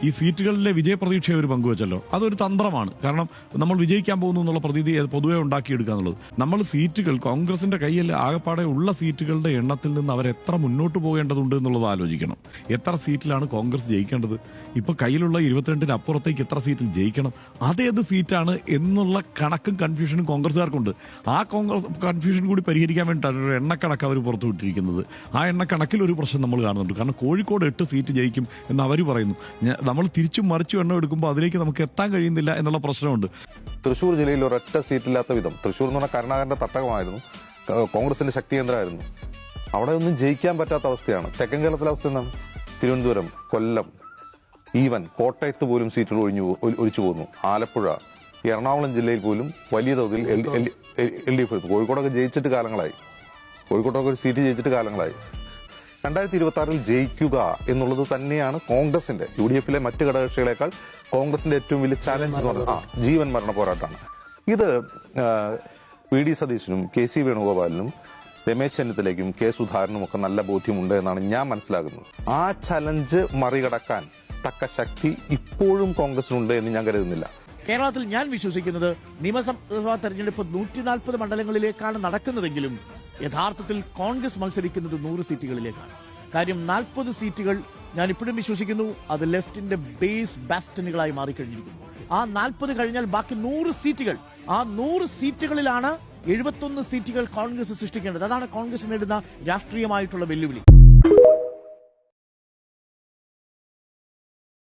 ഈ സീറ്റുകളിലെ വിജയപ്രതീക്ഷയെ ഒരു പങ്കുവച്ചല്ലോ. അതൊരു തന്ത്രമാണ്. കാരണം നമ്മൾ വിജയിക്കാൻ പോകുന്നു എന്നുള്ള പ്രതീതി പൊതുവെ ഉണ്ടാക്കിയെടുക്കുക എന്നുള്ളത്. നമ്മൾ സീറ്റുകൾ കോൺഗ്രസിന്റെ കയ്യിൽ ആകെപ്പാടെ ഉള്ള സീറ്റുകളുടെ എണ്ണത്തിൽ നിന്ന് അവരെത്ര മുന്നോട്ട് പോകേണ്ടതുണ്ട് എന്നുള്ളത് ആലോചിക്കണം. എത്ര സീറ്റിലാണ് കോൺഗ്രസ് ജയിക്കേണ്ടത്? ഇപ്പൊ കയ്യിലുള്ള 22-ന് അപ്പുറത്തേക്ക് എത്ര സീറ്റിൽ ജയിക്കണം? അതേത് സീറ്റാണ് എന്നുള്ള കണക്കും കൺഫ്യൂഷനും കോൺഗ്രസ്സുകാർക്കുണ്ട്. ആ കോൺഗ്രസ് കൺഫ്യൂഷൻ കൂടി പരിഹരിക്കാൻ വേണ്ടിയിട്ടാണ് ഒരു എണ്ണക്കണക്ക് അവർ പുറത്തുവിട്ടിരിക്കുന്നത്. ആ എണ്ണക്കണക്കിൽ ഒരു പ്രശ്നം നമ്മൾ കാണുന്നുണ്ട്. കാരണം കോഴിക്കോട് 8 സീറ്റ് ജയിക്കും എന്ന് അവർ പറയുന്നു. നമ്മൾ തിരിച്ചും മറിച്ചും എണ്ണം എടുക്കുമ്പോൾ അതിലേക്ക് നമുക്ക് എത്താൻ കഴിയുന്നില്ല എന്നുള്ള പ്രശ്നമുണ്ട്. തൃശ്ശൂർ ജില്ലയിൽ ഒരൊറ്റ സീറ്റില്ലാത്ത വിധം, തൃശ്ശൂർ എന്ന് പറഞ്ഞാൽ കരുണാകരന്റെ തട്ടകമായിരുന്നു, കോൺഗ്രസിന്റെ ശക്തി കേന്ദ്രമായിരുന്നു. അവിടെ ഒന്നും ജയിക്കാൻ പറ്റാത്ത അവസ്ഥയാണ്. തെക്കൻ കേരളത്തിലെ അവസ്ഥ എന്താണ്? തിരുവനന്തപുരം, കൊല്ലം, ഈവൻ കോട്ടയത്ത് പോലും സീറ്റുകൾ ഒഴിച്ചു പോകുന്നു. ആലപ്പുഴ, എറണാകുളം ജില്ലയിൽ പോലും വലിയ തോതിൽ LDF. കോഴിക്കോടൊക്കെ ജയിച്ചിട്ട് കാലങ്ങളായി. കോഴിക്കോട്ടൊക്കെ ഒരു സീറ്റ് ജയിച്ചിട്ട് കാലങ്ങളായി. 2026 ജയിക്കുക എന്നുള്ളത് തന്നെയാണ് കോൺഗ്രസിന്റെ, UDF-ലെ മറ്റ് ഘടകകക്ഷികളെക്കാൾ കോൺഗ്രസിന്റെ ഏറ്റവും വലിയ ചാലഞ്ച് എന്ന് പറഞ്ഞാൽ ജീവൻ മരണ പോരാട്ടമാണ്. ഇത് PD സതീശനും KC വേണുഗോപാലിനും രമേശ് ചെന്നിത്തലയ്ക്കും K സുധാകരനും ഒക്കെ നല്ല ബോധ്യമുണ്ട് എന്നാണ് ഞാൻ മനസ്സിലാക്കുന്നത്. ആ ചലഞ്ച് മറികടക്കാൻ തക്ക ശക്തി ഇപ്പോഴും കോൺഗ്രസിനുണ്ട് എന്ന് ഞാൻ കരുതുന്നില്ല. കേരളത്തിൽ ഞാൻ വിശ്വസിക്കുന്നത് നിയമസഭാ തെരഞ്ഞെടുപ്പ് 140 മണ്ഡലങ്ങളിലേക്കാണ് നടക്കുന്നതെങ്കിലും യഥാർത്ഥത്തിൽ കോൺഗ്രസ് മത്സരിക്കുന്നത് 100 സീറ്റുകളിലേക്കാണ്. കാര്യം 40 സീറ്റുകൾ ഞാൻ ഇപ്പോഴും വിശ്വസിക്കുന്നു അത് ലെഫ്റ്റിന്റെ ബേസ് ബാസ്റ്റനുകളായി മാറിക്കഴിഞ്ഞിരിക്കുന്നു. ആ 40 കഴിഞ്ഞാൽ ബാക്കി 100 സീറ്റുകൾ. ആ 100 സീറ്റുകളിലാണ് 71 സീറ്റുകൾ കോൺഗ്രസ് സൃഷ്ടിക്കേണ്ടത്. അതാണ് കോൺഗ്രസ് നേടുന്ന രാഷ്ട്രീയമായിട്ടുള്ള വെല്ലുവിളി.